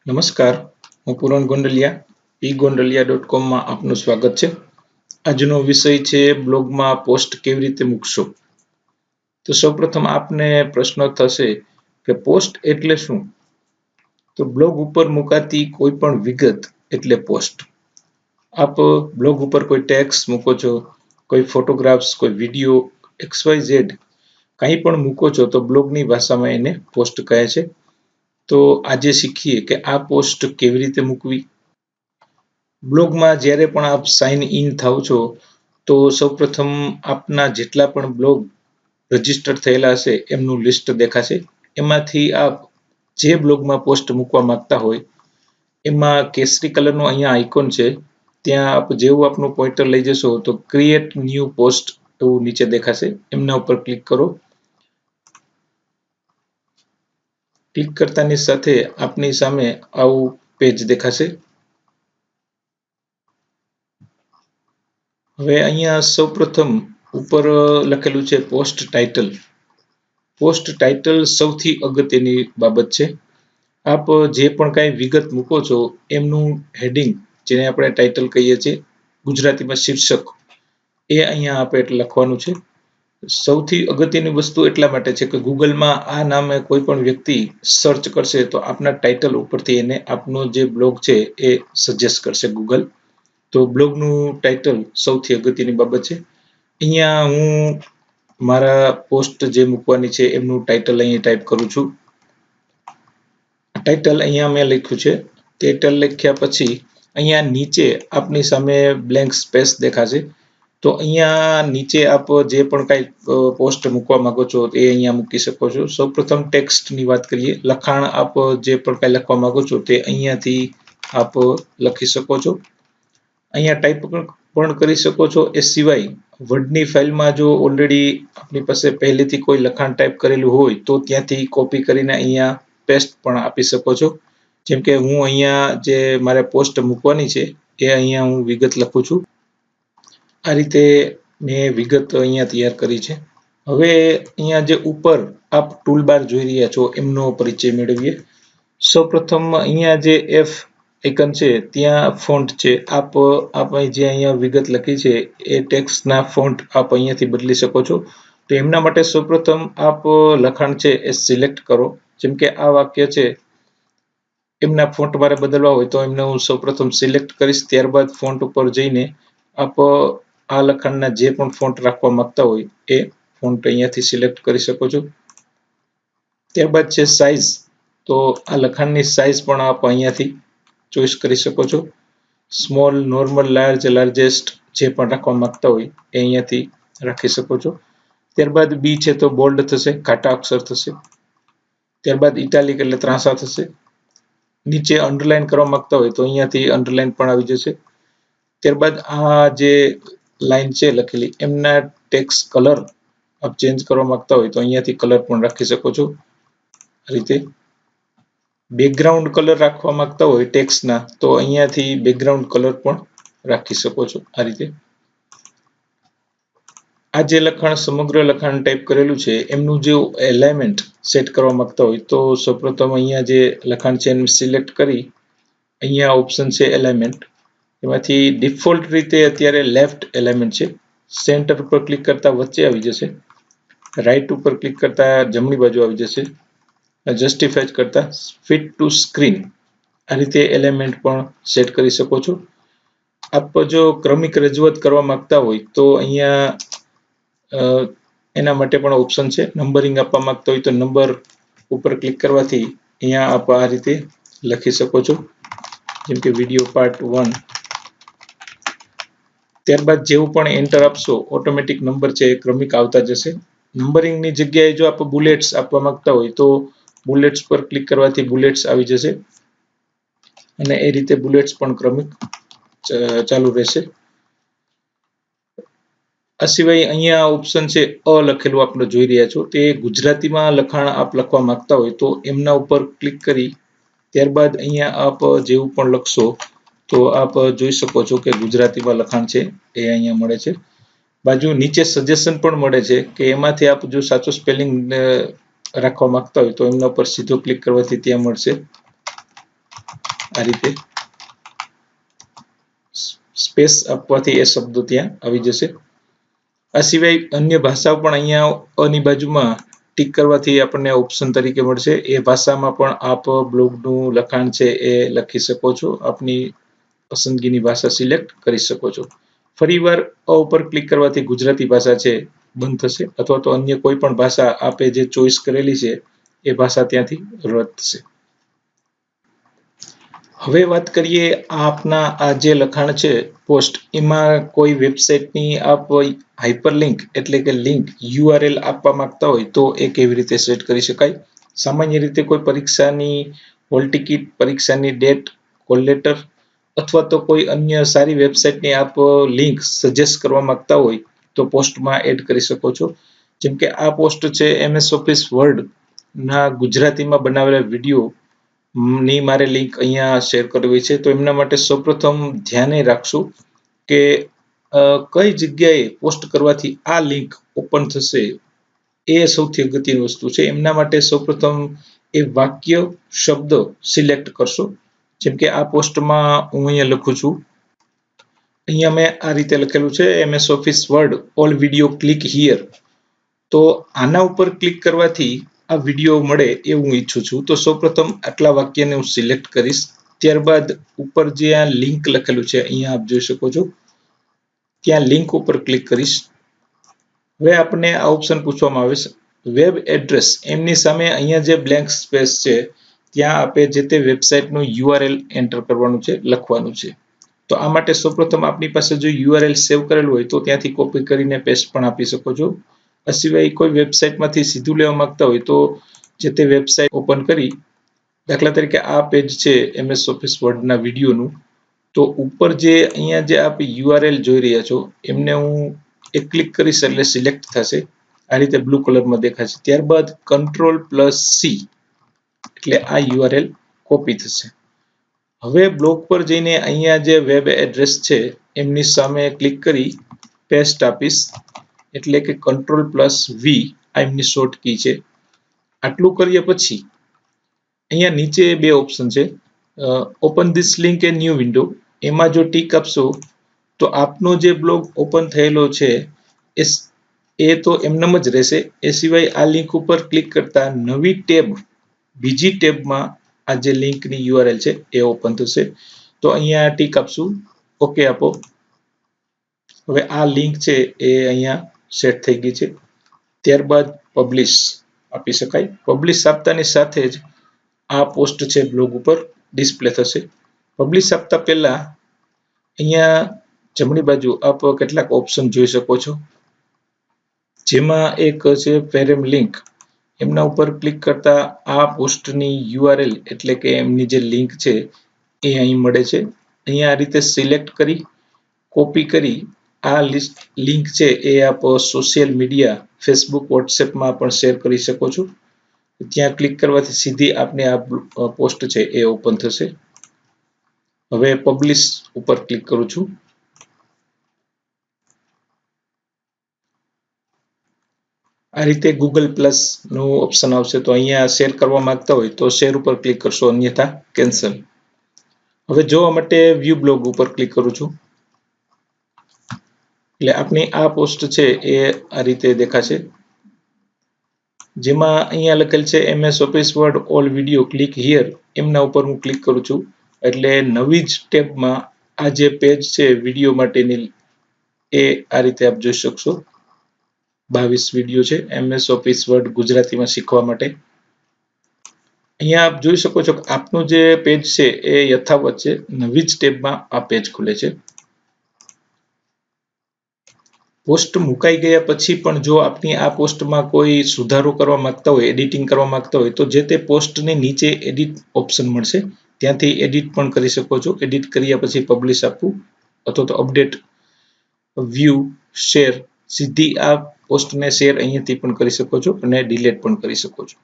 નમસ્કાર, હું પૂરણ ગોંડલિયા eGondaliya.com માં આપનું સ્વાગત છે. આજનો વિષય છે બ્લોગમાં પોસ્ટ કેવી રીતે મૂકશો. તો સૌપ્રથમ આપને પ્રશ્ન થશે કે પોસ્ટ એટલે શું? તો બ્લોગ ઉપર મુકાતી કોઈ પણ વિગત એટલે પોસ્ટ. આપ બ્લોગ ઉપર કોઈ ટેક્સ્ટ મૂકો છો, કોઈ ફોટોગ્રાફ્સ, કોઈ વિડીયો, XYZ કંઈ પણ મૂકો છો તો બ્લોગની ભાષામાં એને પોસ્ટ કહે છે. તો આજે શીખીએ કે આ પોસ્ટ કેવી રીતે મૂકવી. બ્લોગમાં જ્યારે પણ આપ સાઇન ઇન થાવ છો તો સૌપ્રથમ આપના જેટલા પણ બ્લોગ રજીસ્ટર થયેલા હશે એમનું લિસ્ટ દેખાશે. એમાંથી આપ જે બ્લોગમાં પોસ્ટ મૂકવા માંગતા હોય એમાં કેસરી કલરનું અહીંયા આઇકોન છે, ત્યાં આપ જેવું આપનું પોઇન્ટર લઈ જશો તો ક્રિએટ ન્યૂ પોસ્ટ એવું નીચે દેખાશે. એમના ઉપર ક્લિક કરો. ક્લિક કરતાની સાથે આપની સામે આવું પેજ દેખાશે. હવે અહીંયા સૌપ્રથમ ઉપર લખેલું છે પોસ્ટ ટાઇટલ. પોસ્ટ ટાઇટલ સૌથી અગત્યની બાબત છે. આપ જે પણ કાંઈ વિગત મૂકો છો એમનું હેડિંગ, જેને આપણે ટાઇટલ કહીએ છીએ, ગુજરાતીમાં શીર્ષક, એ અહીંયા આપણે લખવાનું છે. સૌથી અગત્યની વસ્તુ એટલા માટે છે કે ગૂગલમાં આ નામે કોઈ પણ વ્યક્તિ સર્ચ કરશે તો આપના ટાઇટલ ઉપરથી એને આપનો જે બ્લોગ છે એ સજેસ્ટ કરશે ગૂગલ. તો બ્લોગનું ટાઇટલ સૌથી અગત્યની બાબત છે. અહીંયા હું મારા પોસ્ટ જે મૂકવાની છે એમનું ટાઇટલ અહીં ટાઈપ કરું છું. ટાઇટલ અહીંયા મેં લખ્યું છે. ટાઇટલ લખ્યા પછી અહીંયા નીચે આપની સામે બ્લેન્ક સ્પેસ દેખાશે. તો અહીંયા નીચે આપ જે પણ કાંઈ પોસ્ટ મૂકવા માંગો છો એ અહીંયા મૂકી શકો છો. સૌપ્રથમ ટેક્સ્ટની વાત કરીએ. લખાણ આપ જે પણ કાંઈ લખવા માંગો છો તે અહીંયાથી આપ લખી શકો છો. અહીંયા ટાઈપ પણ કરી શકો છો. એ સિવાય વર્ડની ફાઇલમાં જો ઓલરેડી આપની પાસે પહેલેથી કોઈ લખાણ ટાઈપ કરેલું હોય તો ત્યાંથી કોપી કરીને અહીંયા પેસ્ટ પણ આપી શકો છો. જેમ કે હું અહીંયા જે મારે પોસ્ટ મૂકવાની છે એ અહીંયા હું વિગત લખું છું. આ રીતે મેં વિગત અહીંયા તૈયાર કરી છે. હવે અહીંયા જે ઉપર આપ ટૂલબાર જોઈ રહ્યા છો એમનો પરિચય મેળવીએ. સૌપ્રથમ અહીંયા જે F આઇકન છે ત્યાં ફોન્ટ છે. આપ જે અહીંયા વિગત લખી છે એ ટેક્સ્ટના ફોન્ટ આપ અહીંયાથી બદલી શકો છો. તો એમના માટે સૌપ્રથમ આપ લખાણ છે એ સિલેક્ટ કરો. જેમ કે આ વાક્ય છે, એમના ફોન્ટ મારે બદલવા હોય તો એમને હું સૌપ્રથમ સિલેક્ટ કરીશ. ત્યારબાદ ફોન્ટ ઉપર જઈને આપ આ લખાણના જે પણ ફોન્ટ રાખવા માંગતા હોય એ ફોન્ટ અહીંયાથી સિલેક્ટ કરી શકો છો. ત્યારબાદ છે સાઇઝ. તો આ લખાણની સાઇઝ પણ આપ અહીંયાથી ચોઈસ કરી શકો છો. સ્મોલ, નોર્મલ, લાર્જ, લાર્જેસ્ટ જે પણ રાખવા માંગતા હોય એ અહીંયાથી રાખી શકો છો. ત્યારબાદ બી છે તો બોલ્ડ થશે, ઘાટા અક્ષર થશે. ત્યારબાદ ઇટાલિક એટલે ત્રાંસા થશે. નીચે અંડરલાઈન કરવા માંગતા હોય તો અહીંયાથી અંડરલાઈન પણ આવી જશે. ત્યારબાદ આ જે લાઈન છે લખેલી એમના ટેક્સ્ટ કલર આપ ચેન્જ કરવા માંગતા હોય તો અહીંયાથી કલર પણ રાખી શકો છો. આ રીતે બેકગ્રાઉન્ડ કલર રાખવા માંગતા હોય ટેક્સ્ટના તો અહીંયાથી બેકગ્રાઉન્ડ કલર પણ રાખી શકો છો. આ રીતે આ જે લખાણ સમગ્ર લખાણ ટાઈપ કરેલું છે એમનું જે એલાઇનમેન્ટ સેટ કરવા માંગતા હોય તો સૌપ્રથમ અહીંયા જે લખાણ છે એને સિલેક્ટ કરી અહીંયા ઓપ્શન છે એલાઇનમેન્ટ. એમાંથી ડિફોલ્ટ રીતે અત્યારે લેફ્ટ એલાઇનમેન્ટ છે. સેન્ટર ઉપર ક્લિક કરતા વચ્ચે આવી જશે. રાઈટ ઉપર ક્લિક કરતા જમણી બાજુ આવી જશે. જસ્ટિફાઈ કરતા ફિટ ટુ સ્ક્રીન આ રીતે એલિમેન્ટ પણ સેટ કરી શકો છો. આપ જો ક્રમિક રજૂઆત કરવા માંગતા હોય તો અહીંયા એના માટે પણ ઓપ્શન છે. નંબરિંગ આપવા માંગતા હોય તો નંબર ઉપર ક્લિક કરવાથી અહીંયા આપ આ રીતે લખી શકો છો. જેમ કે વિડીયો પાર્ટ 1. ત્યારબાદ જેવું પણ એન્ટર આપશો ઓટોમેટિક નંબર છે એ ક્રમિક આવતા જશે. નંબરિંગની જગ્યાએ જો આપ બુલેટ્સ આપવા માંગતા હોય તો બુલેટ્સ પર ક્લિક કરવાથી બુલેટ્સ આવી જશે અને એ રીતે બુલેટ્સ પણ ક્રમિક ચાલુ રહેશે. આ સિવાય અહીંયા ઓપ્શન છે અ લખેલું આપણે જોઈ રહ્યા છો તે ગુજરાતીમાં લખાણ આપ લખવા માંગતા હોય તો એમના ઉપર ક્લિક કરી ત્યારબાદ અહીંયા આપ જેવું પણ લખશો તો આપ જોઈ શકો છો કે ગુજરાતીમાં લખાણ છે એ અહીંયા મળે છે. બાજુ નીચે સજેશન પણ મળે છે કે એમાંથી આપ જો સાચો સ્પેલિંગ રાખવા માંગતા હોય તો એમના ઉપર સીધો ક્લિક કરવાથી ત્યાં મળશે. આ રીતે સ્પેસ આપવાથી એ શબ્દો ત્યાં આવી જશે. આ સિવાય અન્ય ભાષાઓ પણ અહીંયા અની બાજુમાં ટીક કરવાથી આપણને ઓપ્શન તરીકે મળશે. એ ભાષામાં પણ આપ બ્લોગનું લખાણ છે એ લખી શકો છો. આપની પસંદગીની ભાષા સિલેક્ટ કરી શકો છો. ફરીવાર અ ઉપર ક્લિક કરવાથી ગુજરાતી ભાષા છે બંધ થશે, અથવા તો અન્ય કોઈ પણ ભાષા આપે જે ચોઈસ કરેલી છે એ ભાષા ત્યાંથી રદ થશે. હવે વાત કરીએ આપના આ જે લખાણ છે પોસ્ટ, એમાં કોઈ વેબસાઇટની આપ હાઇપરલિંક એટલે કે લિંક URL આપવા માંગતા હોય તો એ કેવી રીતે સેટ કરી શકાય. સામાન્ય રીતે કોઈ પરીક્ષાની હોલ ટિકિટ, પરીક્ષાની ડેટ, કોલ લેટર અથવા તો કોઈ અન્ય સારી વેબસાઇટની આપ લિંક સજેસ્ટ કરવા માંગતા હોય તો પોસ્ટમાં એડ કરી શકો છો. જેમ કે આ પોસ્ટ છે MS ઓફિસ વર્ડ ના ગુજરાતીમાં બનાવેલા વિડીયો ની મારે લિંક અહીંયા શેર કરવી છે. તો એમના માટે સૌપ્રથમ ધ્યાને રાખશું કે કઈ જગ્યાએ પોસ્ટ કરવાથી આ લિંક ઓપન થશે એ સૌથી અગત્યની વસ્તુ છે. એમના માટે સૌપ્રથમ એ વાક્ય શબ્દ સિલેક્ટ કરશો. જેમ કે આ પોસ્ટમાં હું અહીંયા લખું છું, અહીંયા મેં આ રીતે લખેલું છે MS office word all video click here. તો આના ઉપર ક્લિક કરવાથી આ વિડીયો મળે એ હું ઈચ્છું છું. તો સૌપ્રથમ આટલા વાક્યને હું સિલેક્ટ કરીશ. ત્યારબાદ ઉપર જે આ લિંક લખેલું છે અહીંયા આપ જોઈ શકો છો, ત્યાં લિંક ઉપર ક્લિક કરીશ. હવે આપણને આ ઓપ્શન પૂછવામાં આવે છે વેબ એડ્રેસ. એમની સામે અહીંયા જે બ્લેન્ક સ્પેસ છે ત્યાં આપે જે તે વેબસાઇટનું URL એન્ટર કરવાનું છે, લખવાનું છે. તો આ માટે સૌપ્રથમ આપની પાસે જો URL સેવ કરેલું હોય તો ત્યાંથી કોપી કરીને પેસ્ટ પણ આપી શકો છો. આ સિવાય કોઈ વેબસાઇટમાંથી સીધું લેવા માંગતા હોય તો જે તે વેબસાઇટ ઓપન કરી, દાખલા તરીકે આ પેજ છે MS ઓફિસ વર્ડના વિડીયોનું, તો ઉપર જે અહીંયા જે આપ URL જોઈ રહ્યા છો એમને હું એક ક્લિક કરીશ એટલે સિલેક્ટ થશે. આ રીતે બ્લુ કલરમાં દેખાશે. ત્યારબાદ Ctrl+C એટલે આ URL કોપી થશે. હવે બ્લોગ પર જઈને અહીંયા જે વેબ એડ્રેસ છે એમની સામે ક્લિક કરી પેસ્ટ આપીશ, એટલે કે Ctrl+V આ એમની શોર્ટ કી છે. આટલું કર્યા પછી અહીંયા નીચે બે ઓપ્શન છે, open this link A new window. એમાં જો ટીક આપશો તો આપનો જે બ્લોગ ઓપન થયેલો છે એ તો એમનેમ જ રહેશે. એ સિવાય આ લિંક ઉપર ક્લિક કરતા નવી ટેબ, બીજી ટેબમાં આ જે લિંકની URL છે એ ઓપન થશે. તો અહીંયા ટીક આપશું, ઓકે આપો. હવે આ લિંક છે એ અહીંયા સેટ થઈ ગઈ છે. ત્યારબાદ પબ્લિશ આપી શકાય. પબ્લિશ આપતાની સાથે જ આ પોસ્ટ છે બ્લોગ ઉપર ડિસ્પ્લે થશે. પબ્લિશ આપતા પહેલા અહીંયા જમણી બાજુ આપ કેટલાક ઓપ્શન જોઈ શકો છો, જેમાં એક છે પેરેમ લિંક. એમના ઉપર ક્લિક કરતા આ પોસ્ટની URL એટલે કે એમની જે લિંક છે એ અહીં મળે છે. અહીંયા આ રીતે સિલેક્ટ કરી કોપી કરી આ લિંક છે એ આપ સોશિયલ મીડિયા ફેસબુક, વોટ્સએપમાં પણ શેર કરી શકો છો. ત્યાં ક્લિક કરવાથી સીધી આપને આ પોસ્ટ છે એ ઓપન થશે. હવે પબ્લિશ ઉપર ક્લિક કરું છું. આ રીતે Google+ નું ઓપ્શન આવશે. તો અહીંયા શેર કરવા માંગતા હોય તો શેર ઉપર ક્લિક કરશો, અન્યથા કેન્સલ. હવે જોવા માટે વ્યૂ બ્લોગ ઉપર ક્લિક કરું છું એટલે આપની આ પોસ્ટ છે એ આ રીતે દેખાશે, જેમાં અહીંયા લખેલ છે MS office word all video click here. એમના ઉપર હું ક્લિક કરું છું એટલે નવી જ ટેબમાં આ જે પેજ છે વિડીયો માટેની એ આ રીતે આપ જોઈ શકશો. 22 વિડીયો છે MS ઓફિસ વર્ડ ગુજરાતીમાં શીખવા માટે. અહીંયા આપ જોઈ શકો છો કે આપનું જે પેજ છે એ યથાવત છે, નવી જ ટેબમાં આ પેજ ખુલે છે. પોસ્ટ મુકાઈ ગયા પછી પણ જો આપની આ પોસ્ટમાં કોઈ સુધારો કરવા માંગતા હોય, એડિટિંગ કરવા માંગતા હોય તો જે તે પોસ્ટની નીચે એડિટ ઓપ્શન મળશે, ત્યાંથી એડિટ પણ કરી શકો છો. એડિટ કર્યા પછી પબ્લિશ આપવું અથવા તો અપડેટ, વ્યૂ, શેર, સીધી આ પોસ્ટને શેર અહીંયાથી પણ કરી શકો છો અને ડિલીટ પણ કરી શકો છો.